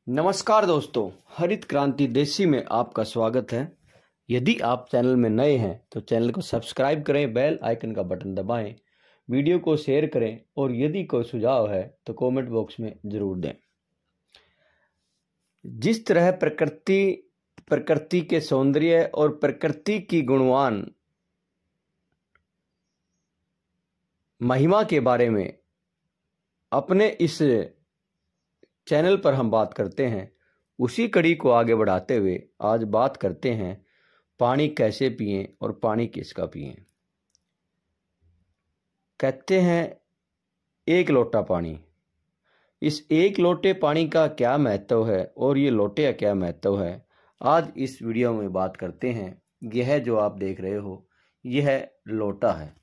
नमस्कार दोस्तों, हरित क्रांति देसी में आपका स्वागत है। यदि आप चैनल में नए हैं तो चैनल को सब्सक्राइब करें, बेल आइकन का बटन दबाएं, वीडियो को शेयर करें और यदि कोई सुझाव है तो कमेंट बॉक्स में ज़रूर दें। जिस तरह प्रकृति के सौंदर्य और प्रकृति की गुणवान महिमा के बारे में अपने इस चैनल पर हम बात करते हैं, उसी कड़ी को आगे बढ़ाते हुए आज बात करते हैं पानी कैसे पिएं और पानी किसका पिएं। कहते हैं एक लोटा पानी। इस एक लोटे पानी का क्या महत्व है और ये लोटे का क्या महत्व है, आज इस वीडियो में बात करते हैं। यह जो आप देख रहे हो यह लोटा है।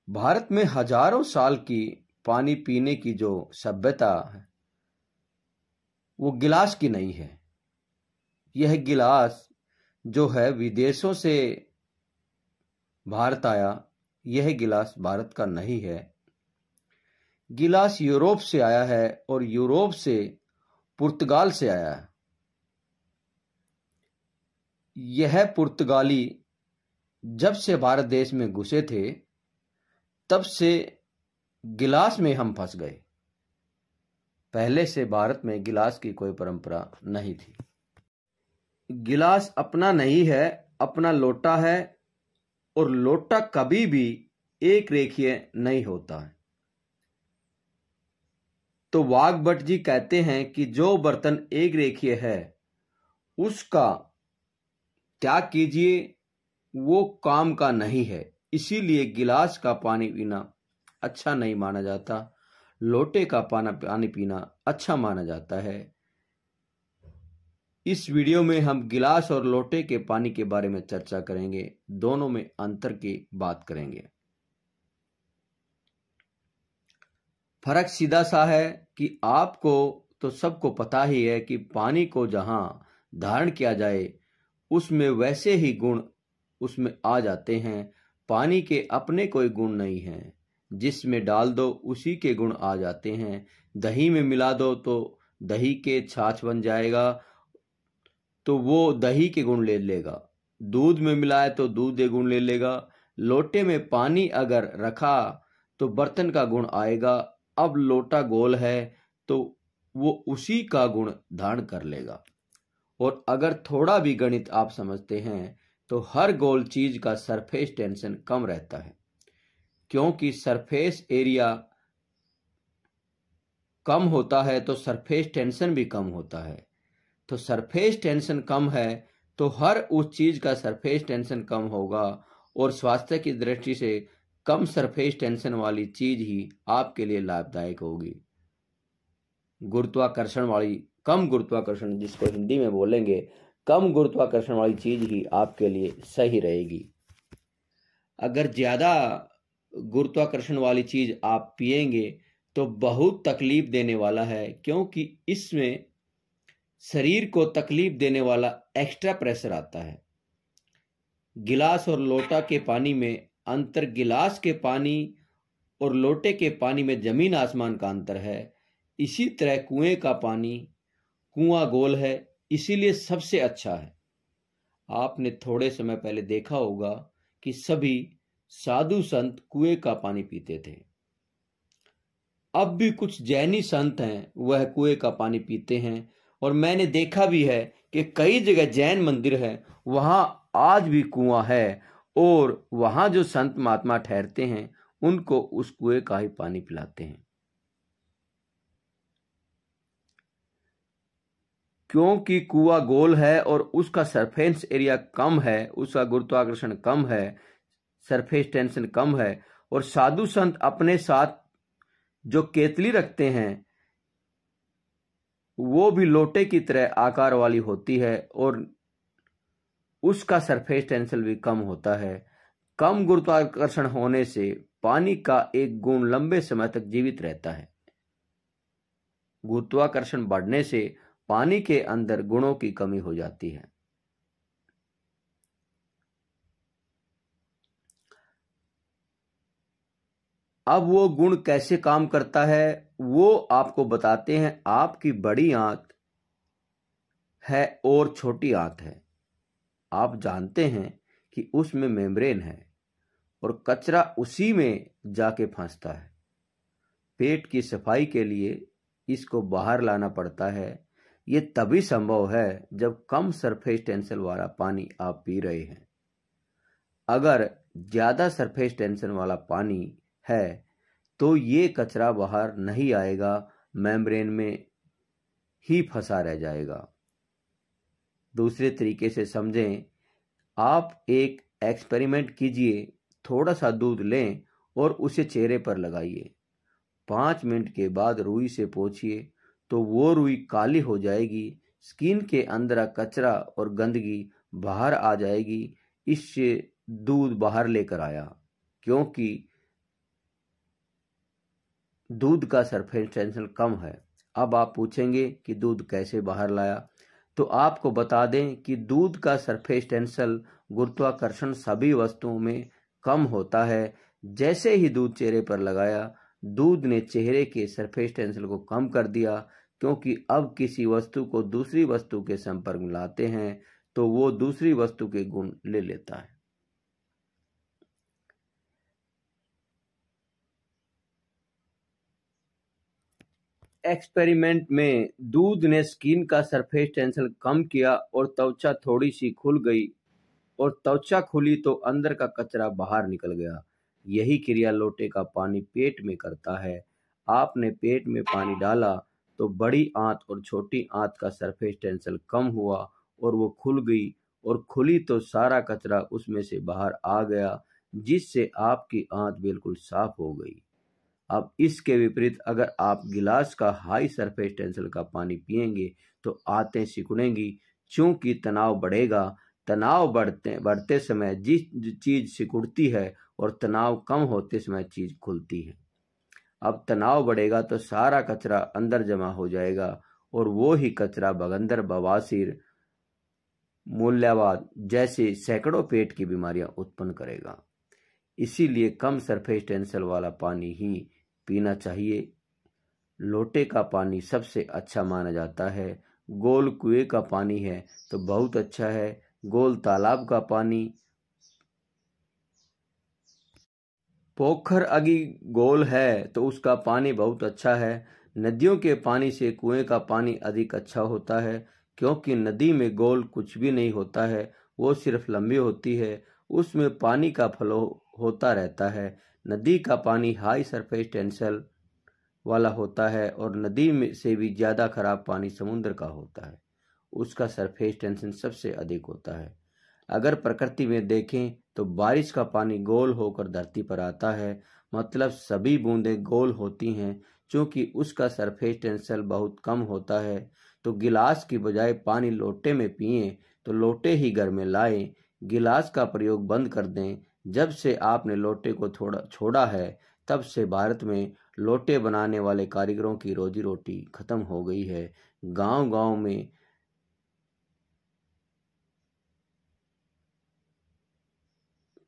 भारत में हजारों साल की पानी पीने की जो सभ्यता है वो गिलास की नहीं है। यह गिलास जो है विदेशों से भारत आया, यह गिलास भारत का नहीं है। गिलास यूरोप से आया है और यूरोप से पुर्तगाल से आया है। यह पुर्तगाली जब से भारत देश में घुसे थे तब से गिलास में हम फंस गए। पहले से भारत में गिलास की कोई परंपरा नहीं थी। गिलास अपना नहीं है, अपना लोटा है और लोटा कभी भी एक रेखीय नहीं होता है। तो वाग्भट जी कहते हैं कि जो बर्तन एक रेखीय है उसका त्याग कीजिए, वो काम का नहीं है। इसीलिए गिलास का पानी पीना अच्छा नहीं माना जाता, लोटे का पानी पीना अच्छा माना जाता है। इस वीडियो में हम गिलास और लोटे के पानी के बारे में चर्चा करेंगे, दोनों में अंतर की बात करेंगे। फर्क सीधा सा है कि आपको तो सबको पता ही है कि पानी को जहां धारण किया जाए उसमें वैसे ही गुण उसमें आ जाते हैं। पानी के अपने कोई गुण नहीं हैं, जिसमें डाल दो उसी के गुण आ जाते हैं। दही में मिला दो तो दही के छाछ बन जाएगा, तो वो दही के गुण ले लेगा। दूध में मिलाए तो दूध के गुण ले लेगा। लोटे में पानी अगर रखा तो बर्तन का गुण आएगा। अब लोटा गोल है तो वो उसी का गुण धारण कर लेगा। और अगर थोड़ा भी गणित आप समझते हैं तो हर गोल चीज का सरफेस टेंशन कम रहता है, क्योंकि सरफेस एरिया कम होता है तो सरफेस टेंशन भी कम होता है। तो सरफेस टेंशन कम है तो हर उस चीज का सरफेस टेंशन कम होगा और स्वास्थ्य की दृष्टि से कम सरफेस टेंशन वाली चीज ही आपके लिए लाभदायक होगी। कम गुरुत्वाकर्षण, जिसको हिंदी में बोलेंगे कम गुरुत्वाकर्षण वाली चीज ही आपके लिए सही रहेगी। अगर ज्यादा गुरुत्वाकर्षण वाली चीज आप पिएंगे तो बहुत तकलीफ देने वाला है, क्योंकि इसमें शरीर को तकलीफ देने वाला एक्स्ट्रा प्रेशर आता है। गिलास और लोटा के पानी में अंतर, गिलास के पानी और लोटे के पानी में जमीन आसमान का अंतर है। इसी तरह कुएं का पानी, कुआं गोल है इसीलिए सबसे अच्छा है। आपने थोड़े समय पहले देखा होगा कि सभी साधु संत कुएं का पानी पीते थे। अब भी कुछ जैनी संत हैं, वह कुएं का पानी पीते हैं। और मैंने देखा भी है कि कई जगह जैन मंदिर है, वहां आज भी कुआं है और वहां जो संत महात्मा ठहरते हैं उनको उस कुएं का ही पानी पिलाते हैं। क्योंकि कुआं गोल है और उसका सरफेस एरिया कम है, उसका गुरुत्वाकर्षण कम है, सरफेस टेंशन कम है। और साधु संत अपने साथ जो केतली रखते हैं वो भी लोटे की तरह आकार वाली होती है और उसका सरफेस टेंशन भी कम होता है। कम गुरुत्वाकर्षण होने से पानी का एक गुण लंबे समय तक जीवित रहता है। गुरुत्वाकर्षण बढ़ने से पानी के अंदर गुणों की कमी हो जाती है। अब वो गुण कैसे काम करता है वो आपको बताते हैं आपकी बड़ी आंत है और छोटी आंत है। आप जानते हैं कि उसमें मेम्ब्रेन है और कचरा उसी में जाके फंसता है। पेट की सफाई के लिए इसको बाहर लाना पड़ता है। ये तभी संभव है जब कम सरफेस टेंशन वाला पानी आप पी रहे हैं। अगर ज्यादा सरफेस टेंशन वाला पानी है तो ये कचरा बाहर नहीं आएगा, मेम्ब्रेन में ही फंसा रह जाएगा। दूसरे तरीके से समझें, आप एक एक्सपेरिमेंट कीजिए, थोड़ा सा दूध लें और उसे चेहरे पर लगाइए। 5 मिनट के बाद रुई से पोंछिए तो वो रुई काली हो जाएगी, स्किन के अंदर कचरा और गंदगी बाहर आ जाएगी। इससे दूध बाहर लेकर आया, क्योंकि दूध का सरफेस टेंशन कम है। अब आप पूछेंगे कि दूध कैसे बाहर लाया, तो आपको बता दें कि दूध का सरफेस टेंशन गुरुत्वाकर्षण सभी वस्तुओं में कम होता है। जैसे ही दूध चेहरे पर लगाया, दूध ने चेहरे के सरफेस टेंशन को कम कर दिया, क्योंकि अब किसी वस्तु को दूसरी वस्तु के संपर्क में लाते हैं तो वो दूसरी वस्तु के गुण ले लेता है। एक्सपेरिमेंट में दूध ने स्किन का सरफेस टेंशन कम किया और त्वचा थोड़ी सी खुल गई, और त्वचा खुली तो अंदर का कचरा बाहर निकल गया। यही क्रिया लोटे का पानी पेट में करता है। आपने पेट में पानी डाला तो बड़ी आंत और छोटी आंत का सरफेस टेंशन कम हुआ और वो खुल गई, और खुली तो सारा कचरा उसमें से बाहर आ गया, जिससे आपकी आंत बिल्कुल साफ हो गई। अब इसके विपरीत अगर आप गिलास का हाई सरफेस टेंशन का पानी पिएंगे तो आंतें सिकुड़ेंगी, चूंकि तनाव बढ़ेगा। तनाव बढ़ते समय जिस चीज सिकुड़ती है और तनाव कम होते समय चीज खुलती है। अब तनाव बढ़ेगा तो सारा कचरा अंदर जमा हो जाएगा, और वो ही कचरा बगंदर, बवासीर, मूल्यावाद जैसे सैकड़ों पेट की बीमारियां उत्पन्न करेगा। इसीलिए कम सरफेस टेंशन वाला पानी ही पीना चाहिए। लोटे का पानी सबसे अच्छा माना जाता है। गोल कुएं का पानी है तो बहुत अच्छा है। गोल तालाब का पानी, पोखर अगी गोल है तो उसका पानी बहुत अच्छा है। नदियों के पानी से कुएं का पानी अधिक अच्छा होता है, क्योंकि नदी में गोल कुछ भी नहीं होता है, वो सिर्फ लंबी होती है, उसमें पानी का फ्लो होता रहता है। नदी का पानी हाई सरफेस टेंशन वाला होता है, और नदी में से भी ज़्यादा खराब पानी समुद्र का होता है, उसका सरफेस टेंशन सबसे अधिक होता है। अगर प्रकृति में देखें तो बारिश का पानी गोल होकर धरती पर आता है, मतलब सभी बूंदें गोल होती हैं, क्योंकि उसका सरफेस टेंशन बहुत कम होता है। तो गिलास की बजाय पानी लोटे में पिएं तो लोटे ही घर में लाएं, गिलास का प्रयोग बंद कर दें। जब से आपने लोटे को छोड़ा है, तब से भारत में लोटे बनाने वाले कारीगरों की रोजी रोटी खत्म हो गई है। गांव गांव में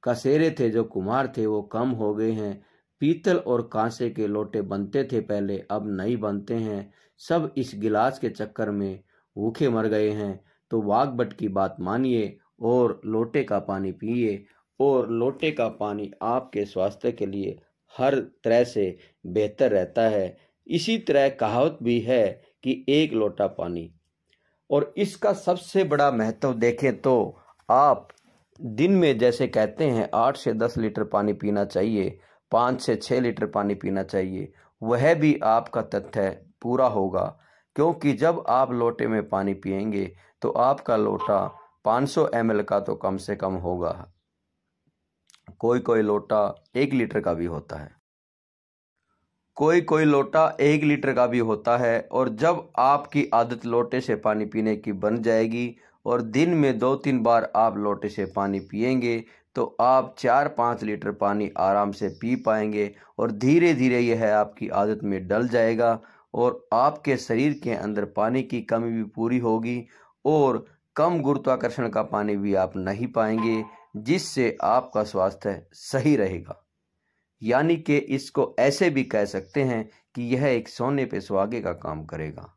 कसेरे थे, जो कुम्हार थे, वो कम हो गए हैं। पीतल और कांसे के लोटे बनते थे पहले, अब नहीं बनते हैं। सब इस गिलास के चक्कर में भूखे मर गए हैं। तो वाग्भट की बात मानिए और लोटे का पानी पिए, और लोटे का पानी आपके स्वास्थ्य के लिए हर तरह से बेहतर रहता है। इसी तरह कहावत भी है कि एक लोटा पानी, और इसका सबसे बड़ा महत्व देखें तो आप दिन में जैसे कहते हैं 8 से 10 लीटर पानी पीना चाहिए, 5 से 6 लीटर पानी पीना चाहिए, वह भी आपका तथ्य पूरा होगा। क्योंकि जब आप लोटे में पानी पिएंगे तो आपका लोटा 500 ml का तो कम से कम होगा। कोई कोई लोटा 1 लीटर का भी होता है, कोई कोई लोटा 1 लीटर का भी होता है। और जब आपकी आदत लोटे से पानी पीने की बन जाएगी और दिन में 2-3 बार आप लोटे से पानी पिएंगे तो आप 4-5 लीटर पानी आराम से पी पाएंगे, और धीरे धीरे यह आपकी आदत में डल जाएगा, और आपके शरीर के अंदर पानी की कमी भी पूरी होगी, और कम गुरुत्वाकर्षण का पानी भी आप नहीं पाएंगे, जिससे आपका स्वास्थ्य सही रहेगा। यानी कि इसको ऐसे भी कह सकते हैं कि यह एक सोने पे सुहागे का काम करेगा,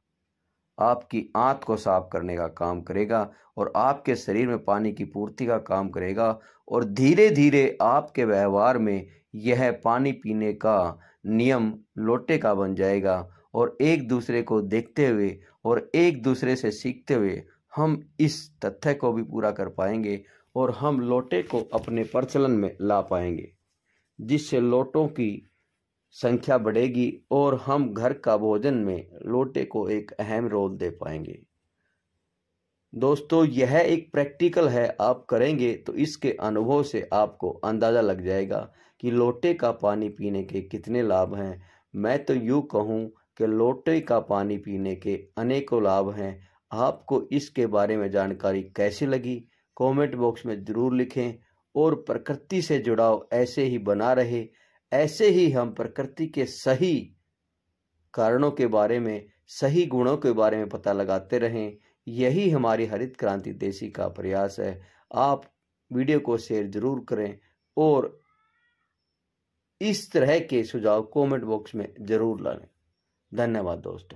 आपकी आंत को साफ करने का काम करेगा और आपके शरीर में पानी की पूर्ति का काम करेगा। और धीरे धीरे आपके व्यवहार में यह पानी पीने का नियम लोटे का बन जाएगा और एक दूसरे को देखते हुए और एक दूसरे से सीखते हुए हम इस तथ्य को भी पूरा कर पाएंगे और हम लोटे को अपने प्रचलन में ला पाएंगे, जिससे लोटों की संख्या बढ़ेगी और हम घर का भोजन में लोटे को एक अहम रोल दे पाएंगे। दोस्तों, यह एक प्रैक्टिकल है, आप करेंगे तो इसके अनुभव से आपको अंदाज़ा लग जाएगा कि लोटे का पानी पीने के कितने लाभ हैं। मैं तो यूँ कहूँ कि लोटे का पानी पीने के अनेकों लाभ हैं। आपको इसके बारे में जानकारी कैसी लगी कमेंट बॉक्स में ज़रूर लिखें और प्रकृति से जुड़ाव ऐसे ही बना रहे, ऐसे ही हम प्रकृति के सही कारणों के बारे में, सही गुणों के बारे में पता लगाते रहें। यही हमारी हरित क्रांति देसी का प्रयास है। आप वीडियो को शेयर जरूर करें और इस तरह के सुझाव कमेंट बॉक्स में जरूर लाएं। धन्यवाद दोस्तों।